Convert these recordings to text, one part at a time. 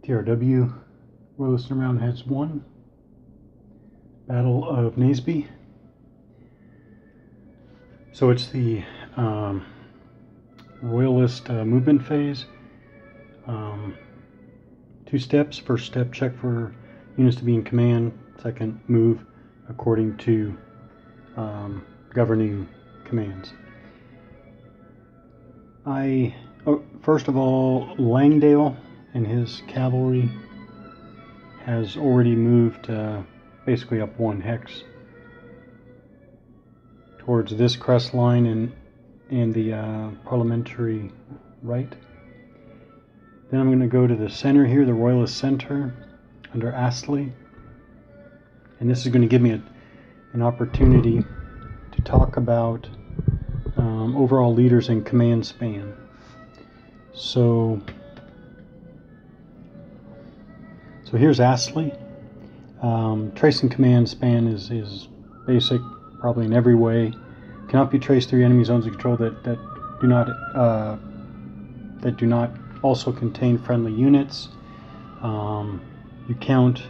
TRW, Royalists and Roundheads 1, Battle of Naseby. So it's the Royalist movement phase. 2 steps. First step, check for units to be in command. Second, move according to governing commands. First of all, Langdale and his cavalry has already moved basically up 1 hex towards this crest line and the parliamentary right. Then I'm going to go to the center here, the Royalist center, under Astley. And this is going to give me an opportunity to talk about overall leaders and command span. So here's Astley. Tracing command span is basic, probably in every way. Cannot be traced through enemy zones of control that do not also contain friendly units. You count.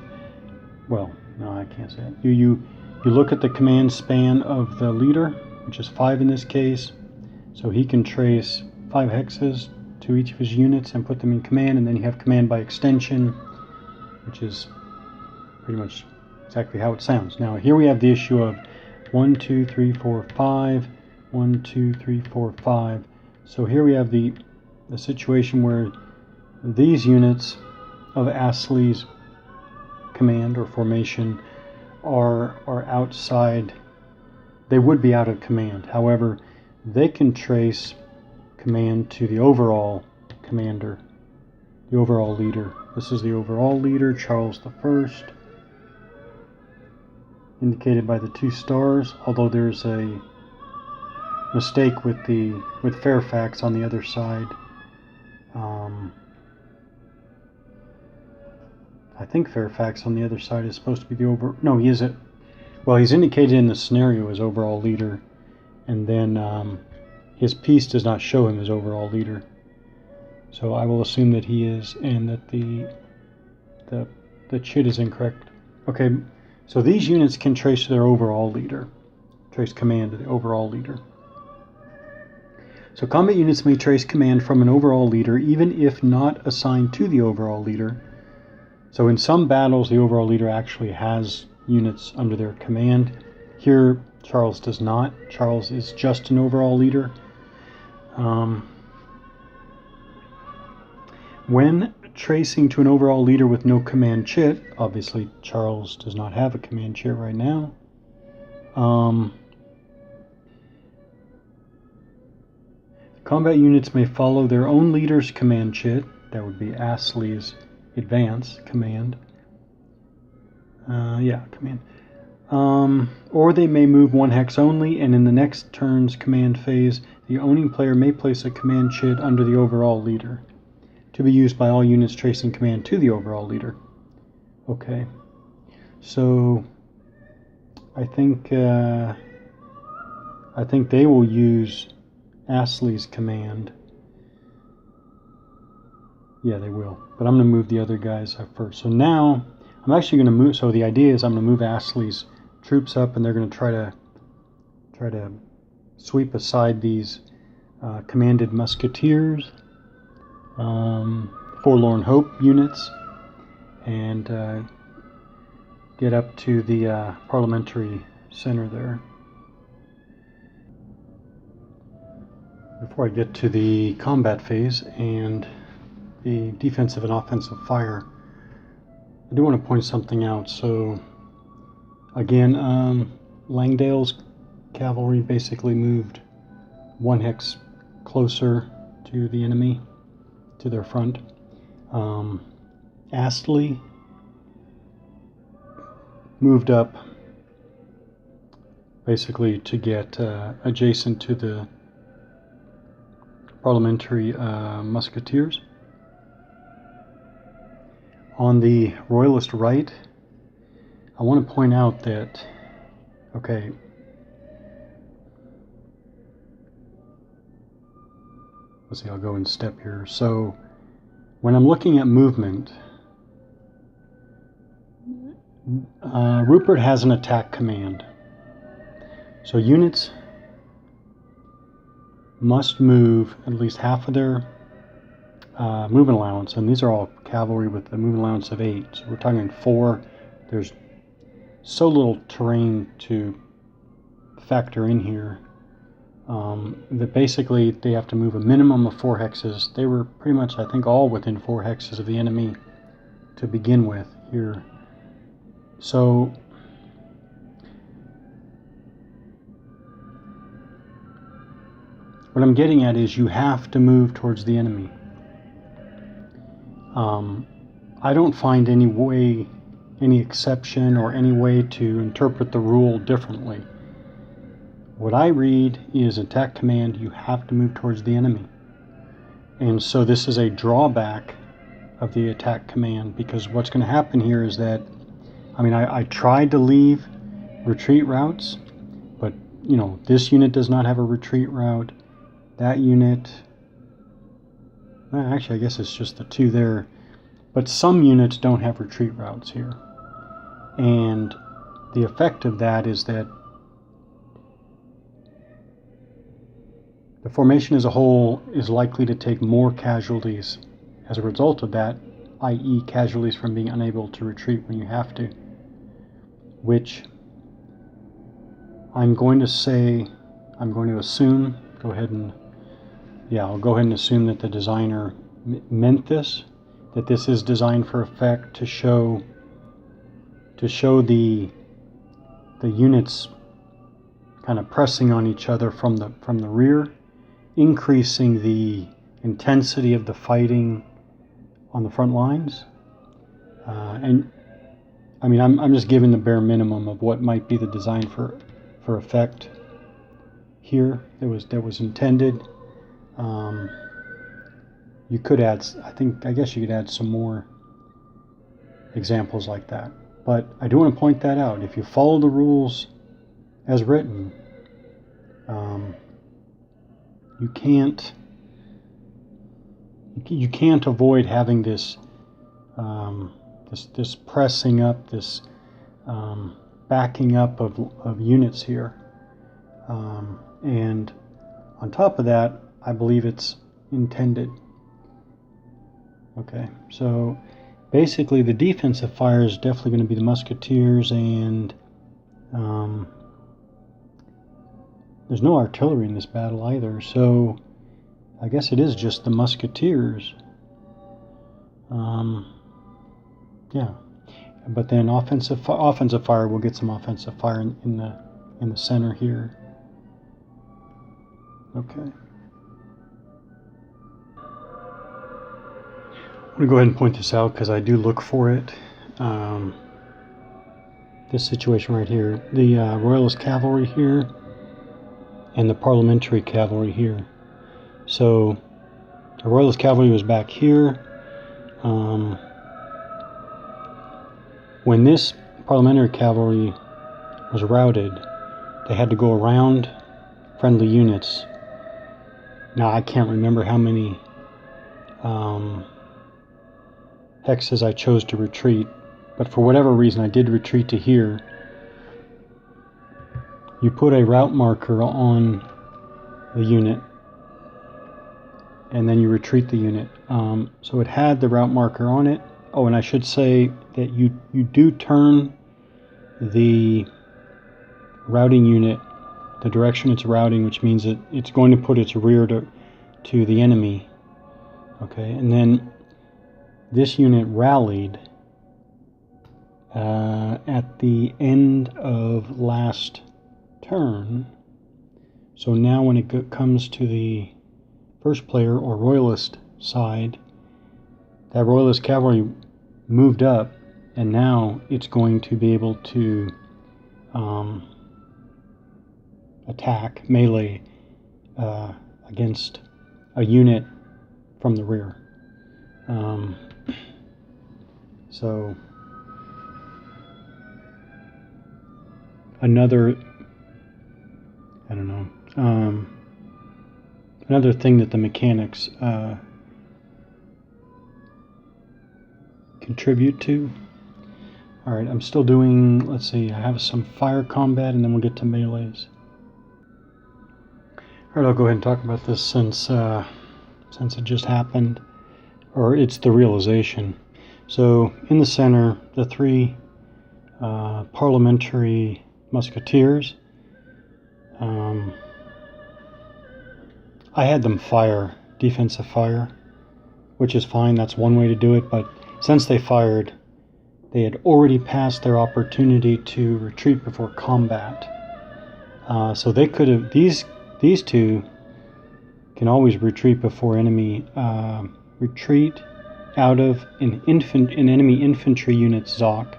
Well, no, I can't say that. You look at the command span of the leader, which is 5 in this case. So he can trace 5 hexes to each of his units and put them in command, and then you have command by extension, which is pretty much exactly how it sounds. Now here we have the issue of 1, 2, 3, 4, 5, 1, 2, 3, 4, 5. So here we have the situation where these units of Astley's command or formation are outside. They would be out of command. However, they can trace command to the overall commander, the overall leader. This is the overall leader, Charles I, indicated by the 2 stars, although there's a mistake with Fairfax on the other side. I think Fairfax on the other side is supposed to be the no, he isn't. Well, he's indicated in the scenario as overall leader, and then his piece does not show him as overall leader. So I will assume that he is, and that the chit is incorrect. Okay, so these units can trace to their overall leader, trace command to the overall leader. So combat units may trace command from an overall leader even if not assigned to the overall leader. So in some battles the overall leader actually has units under their command. Here Charles does not. Charles is just an overall leader. When tracing to an overall leader with no command chit, obviously Charles does not have a command chit right now. Combat units may follow their own leader's command chit. That would be Astley's advance command. Command. Or they may move 1 hex only, and in the next turn's command phase, the owning player may place a command chit under the overall leader, to be used by all units tracing command to the overall leader. Okay, so I think they will use Astley's command. Yeah, they will. But I'm going to move the other guys up first. So now I'm actually going to move. So the idea is I'm going to move Astley's troops up, and they're going to try to sweep aside these commanded musketeers, forlorn hope units, and get up to the parliamentary center there. Before I get to the combat phase and the defensive and offensive fire, I do want to point something out. So again, Langdale's cavalry basically moved 1 hex closer to the enemy, to their front. Astley moved up basically to get adjacent to the parliamentary musketeers. On the Royalist right, I want to point out that, okay, let's see, I'll go in step here. So when I'm looking at movement, Rupert has an attack command. So units must move at least half of their movement allowance, and these are all cavalry with a movement allowance of 8. So we're talking 4. There's so little terrain to factor in here that basically they have to move a minimum of 4 hexes. They were pretty much, I think, all within 4 hexes of the enemy to begin with here. So what I'm getting at is you have to move towards the enemy. I don't find any way, any exception or any way to interpret the rule differently. What I read is attack command, you have to move towards the enemy. And so this is a drawback of the attack command, because what's going to happen here is that, I tried to leave retreat routes, but this unit does not have a retreat route. That unit, actually I guess it's just the 2 there, but some units don't have retreat routes here. And the effect of that is that the formation as a whole is likely to take more casualties as a result of that, i.e. casualties from being unable to retreat when you have to, which I'm going to assume, I'll go ahead and assume that the designer meant this, that this is designed for effect to show the units kind of pressing on each other from the rear, increasing the intensity of the fighting on the front lines. I'm just giving the bare minimum of what might be the design for effect here that was intended. You could add, I guess you could add some more examples like that. But I do want to point that out. If you follow the rules as written, you can't avoid having this this pressing up, this backing up of units here, and on top of that, I believe it's intended. Okay, so basically the defensive fire is definitely going to be the musketeers, and there's no artillery in this battle either, so I guess it is just the musketeers. Yeah, but then offensive fire, we'll get some offensive fire in the center here. Okay. I'm going to go ahead and point this out because I do look for it. This situation right here, the Royalist cavalry here and the parliamentary cavalry here. So the Royalist cavalry was back here. When this parliamentary cavalry was routed, they had to go around friendly units. Now I can't remember how many hexes I chose to retreat, but for whatever reason I did retreat to here. You put a route marker on the unit and then you retreat the unit. So it had the route marker on it. Oh, and I should say that you do turn the routing unit the direction it's routing, which means that it's going to put its rear to the enemy. Okay, and then this unit rallied at the end of last turn. So now when it comes to the first player or Royalist side, that Royalist cavalry moved up, and now it's going to be able to attack melee against a unit from the rear. So another thing that the mechanics contribute to. Alright, I'm still doing, let's see, I have some fire combat and then we'll get to melees. Alright, I'll go ahead and talk about this since it just happened, or it's the realization. So in the center, the three parliamentary musketeers, I had them fire, defensive fire, which is fine, that's one way to do it, but since they fired, they had already passed their opportunity to retreat before combat. So they could have, these two can always retreat before enemy, retreat out of an enemy infantry unit's ZOC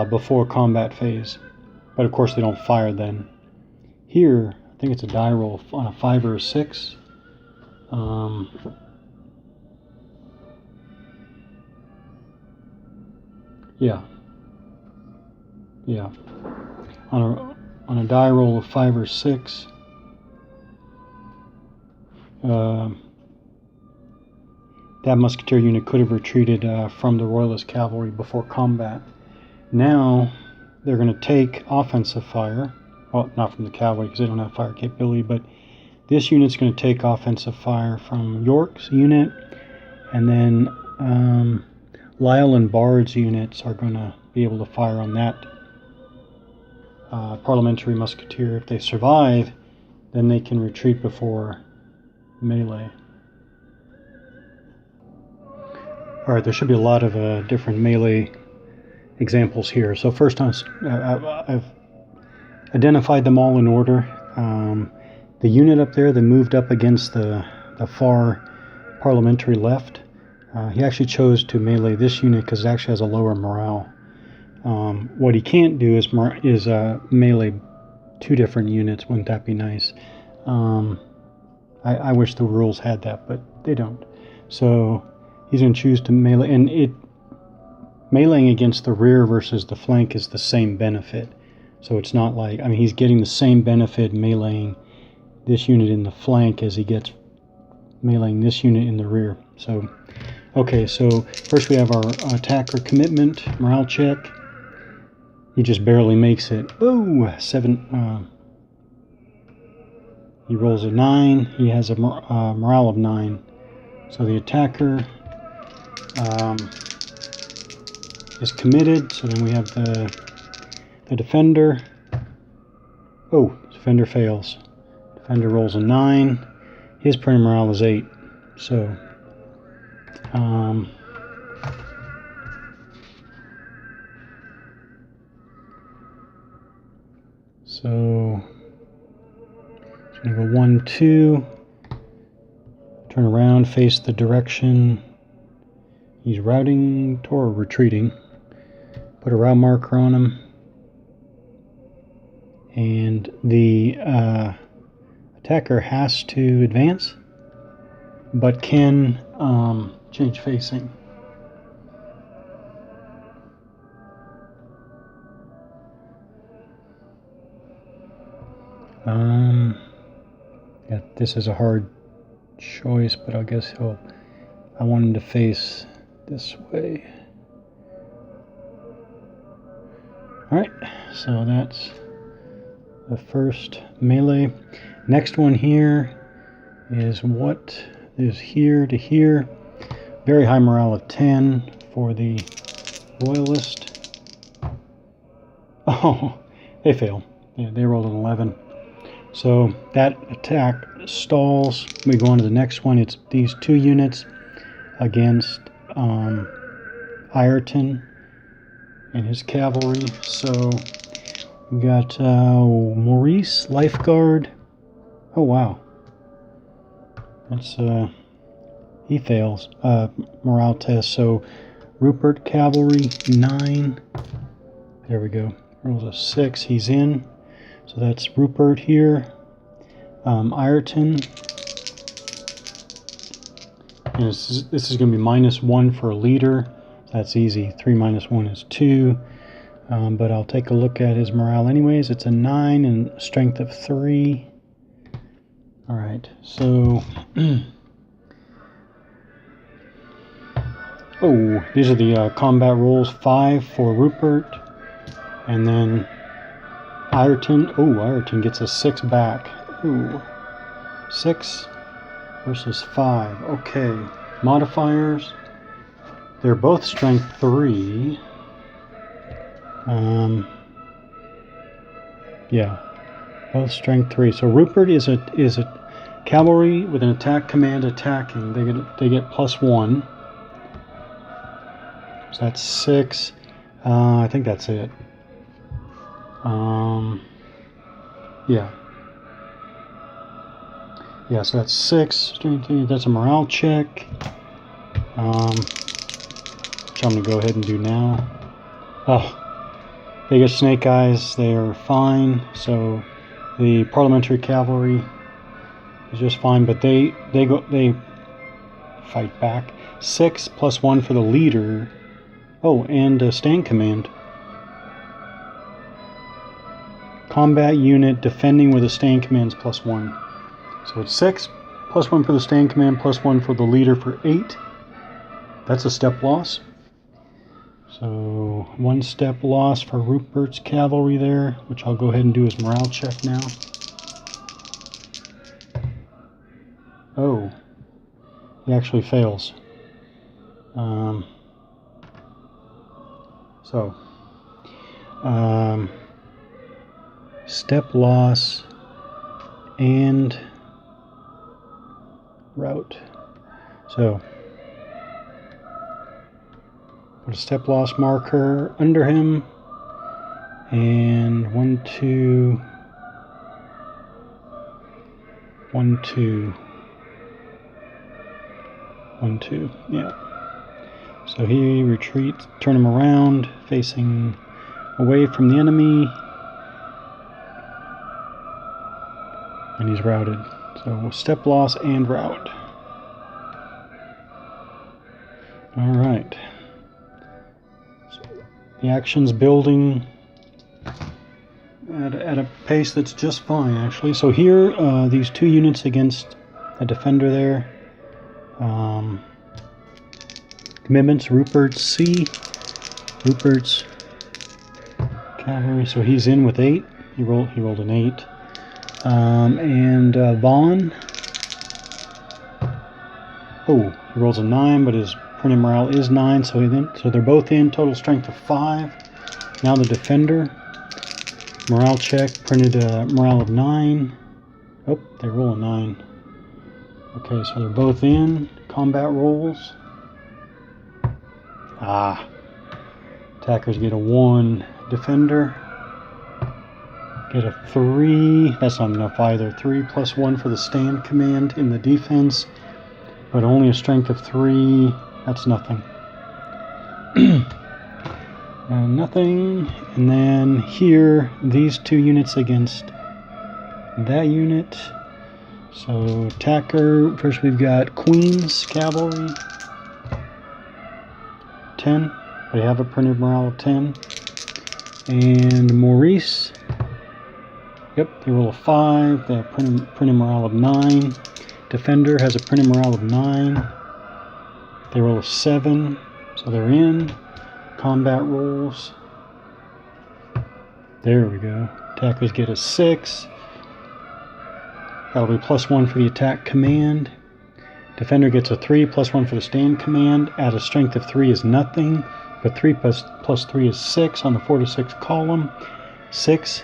before combat phase. But of course they don't fire then. Here, I think it's a die roll on a 5 or a 6. Yeah. On a die roll of 5 or 6, that musketeer unit could have retreated from the Royalist cavalry before combat. Now they're going to take offensive fire. Well, not from the cavalry because they don't have fire capability, but this unit's going to take offensive fire from York's unit, and then Lyle and Bard's units are going to be able to fire on that parliamentary musketeer. If they survive, then they can retreat before melee. Alright, there should be a lot of different melee examples here. So first I've identified them all in order. The unit up there that moved up against the far parliamentary left, he actually chose to melee this unit because it actually has a lower morale. What he can't do is melee two different units. Wouldn't that be nice? I wish the rules had that, but they don't. So he's going to choose to melee, and meleeing against the rear versus the flank is the same benefit. So it's not like, I mean, he's getting the same benefit meleeing this unit in the flank as he gets meleeing this unit in the rear. So, okay, so first we have our attacker commitment, morale check. He just barely makes it. Oh, 7. He rolls a 9. He has a morale of 9. So the attacker is committed. So then we have the defender. Oh, defender fails. Defender rolls a 9. His prime morale is 8. So it's going to go 1, 2. Turn around, face the direction he's routing toward, retreating. Put a route marker on him. And the attacker has to advance, but can change facing. Yeah, this is a hard choice, but I guess I want him to face this way. Alright, so that's the first melee. Next one here is what is here to here. Very high morale of 10 for the Royalist. Oh, they fail. Yeah, they rolled an 11. So that attack stalls. We go on to the next one. It's these two units against Ireton and his cavalry. So we got Maurice, lifeguard. Oh wow, that's he fails morale test. So Rupert, cavalry, 9. There we go. Rolls a 6. He's in. So that's Rupert here. Ireton. And this is going to be -1 for a leader. That's easy. 3 minus 1 is 2. But I'll take a look at his morale anyways. It's a 9 and strength of 3. Alright, so Oh, these are the combat rolls. 5 for Rupert, and then Ireton. Oh, Ireton gets a 6 back. Ooh, 6 versus 5. Okay, modifiers. They're both strength 3. Yeah, both strength 3. So Rupert is a cavalry with an attack command attacking. They get +1. So that's 6. I think that's it. Yeah. Yeah, so that's 6. That's a morale check. Which I'm going to go ahead and do now. Oh, they get snake eyes. They are fine. So the parliamentary cavalry is just fine, but they fight back. 6 +1 for the leader. Oh, and stand command. Combat unit defending with a stand command is +1. So it's 6 +1 for the stand command, +1 for the leader for 8. That's a step loss. So 1 step loss for Rupert's cavalry there, which I'll go ahead and do his morale check now. Oh, he actually fails. Step loss and route. So put a step loss marker under him, and 1, 2, 1, 2, 1, 2. Yeah. So he retreats, turn him around, facing away from the enemy, and he's routed. So step loss and rout. All right. So the action's building at a pace that's just fine, actually. So here, these 2 units against a defender there. Commitments, Rupert's C. Rupert's cavalry. So he's in with 8. He rolled an 8. And Vaughn. Oh, he rolls a 9, but his printed morale is 9, so they're both in. Total strength of 5. Now the defender. Morale check, printed morale of 9. Oh, they roll a 9. Okay, so they're both in. Combat rolls. Ah. Attackers get a 1. Defender get a 3. That's not enough either. 3 +1 for the stand command in the defense, but only a strength of 3. That's nothing. Nothing. And then here, these 2 units against that unit. So attacker, first we've got Queen's cavalry. 10. They have a printed morale of 10. And Maurice. Yep, they roll a 5. They have printed morale of 9. Defender has a printed morale of 9. They roll a 7, so they're in. Combat rolls. There we go. Attackers get a 6. That'll be +1 for the attack command. Defender gets a 3, +1 for the stand command. At a strength of 3 is nothing, but 3 plus 3 is 6 on the 4 to 6 column. 6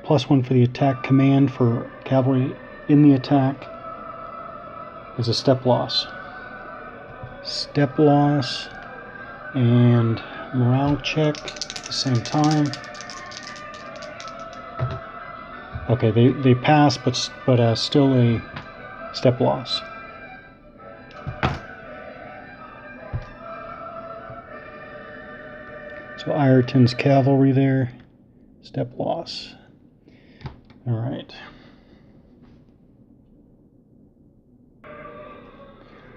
+1 for the attack command for cavalry in the attack is a step loss. Step loss and morale check at the same time. Okay, they pass, but still a step loss. So Ireton's cavalry there, step loss. All right.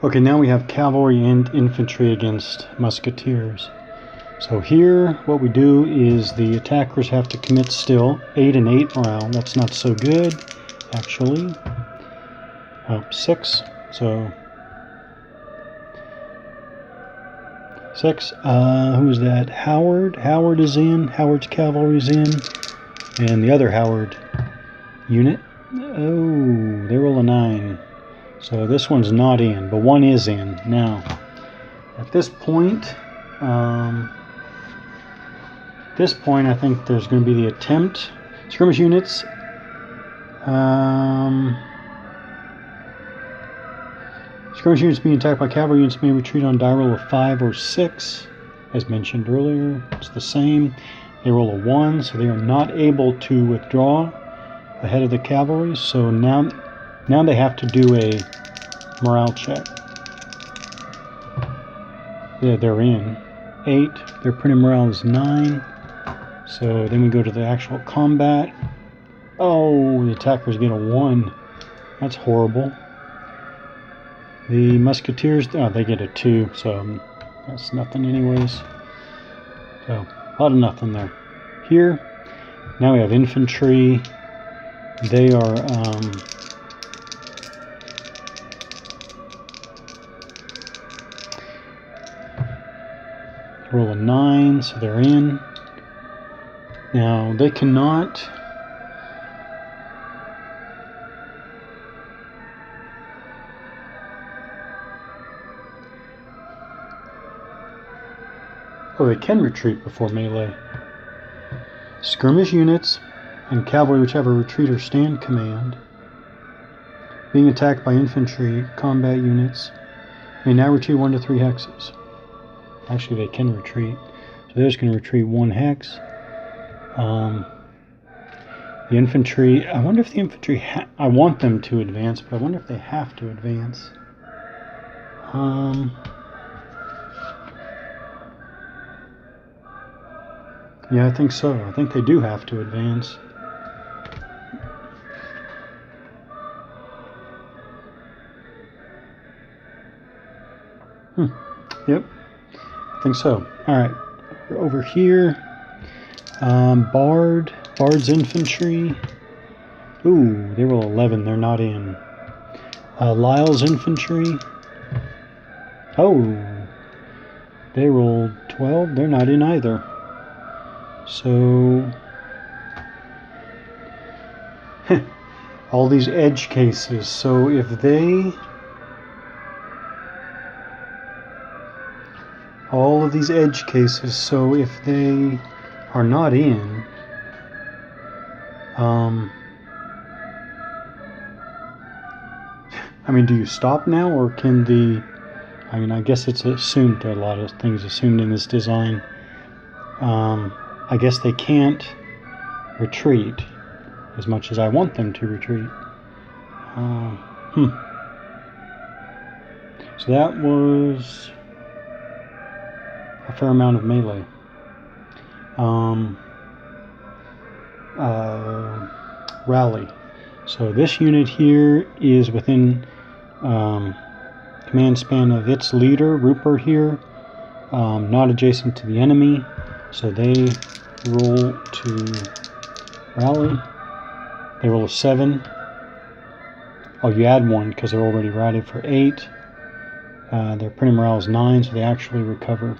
Okay, now we have cavalry and infantry against musketeers. So here, what we do is the attackers have to commit still. 8 and 8 morale. That's not so good, actually. 6. So 6. Who is that? Howard. Howard is in. Howard's cavalry's in. And the other Howard unit. Oh, they roll a 9. So this one's not in, but one is in. Now, at this point, I think there's going to be the attempt. Skirmish units. Skirmish units being attacked by cavalry units may retreat on die roll of 5 or 6. As mentioned earlier, it's the same. They roll a 1, so they are not able to withdraw ahead of the cavalry. So now they have to do a morale check. Yeah, they're in. 8. Their printed morale is 9. So then we go to the actual combat. Oh, the attackers get a 1. That's horrible. The musketeers, they get a 2, so that's nothing anyways. So, a lot of nothing there. Here, now we have infantry. They are, roll a 9, so they're in. Now, they cannot... Oh, they can retreat before melee. Skirmish units and cavalry, whichever retreat or stand command, being attacked by infantry combat units, may now retreat 1 to 3 hexes. Actually, they can retreat. So they're just going to retreat 1 hex. The infantry, I wonder if the infantry, I want them to advance, but I wonder if they have to advance. Yeah, I think so. I think they do have to advance. Yep, I think so. Alright, over here, Bard's infantry. Ooh, they roll 11, they're not in. Lyle's infantry. Oh, they rolled 12, they're not in either. So, all these edge cases. So if they, all of these edge cases. So if they are not in, I mean, do you stop now, or can the? I mean, I guess it's assumed. There are a lot of things assumed in this design. I guess they can't retreat as much as I want them to retreat. So that was a fair amount of melee. Rally. So this unit here is within command span of its leader, Rupert here, not adjacent to the enemy. So they roll to rally. They roll a 7. Oh, you add 1 because they're already rallied for 8. Their printed morale is 9, so they actually recover.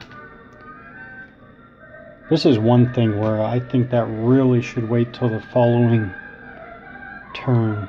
This is one thing where I think that really should wait till the following turn.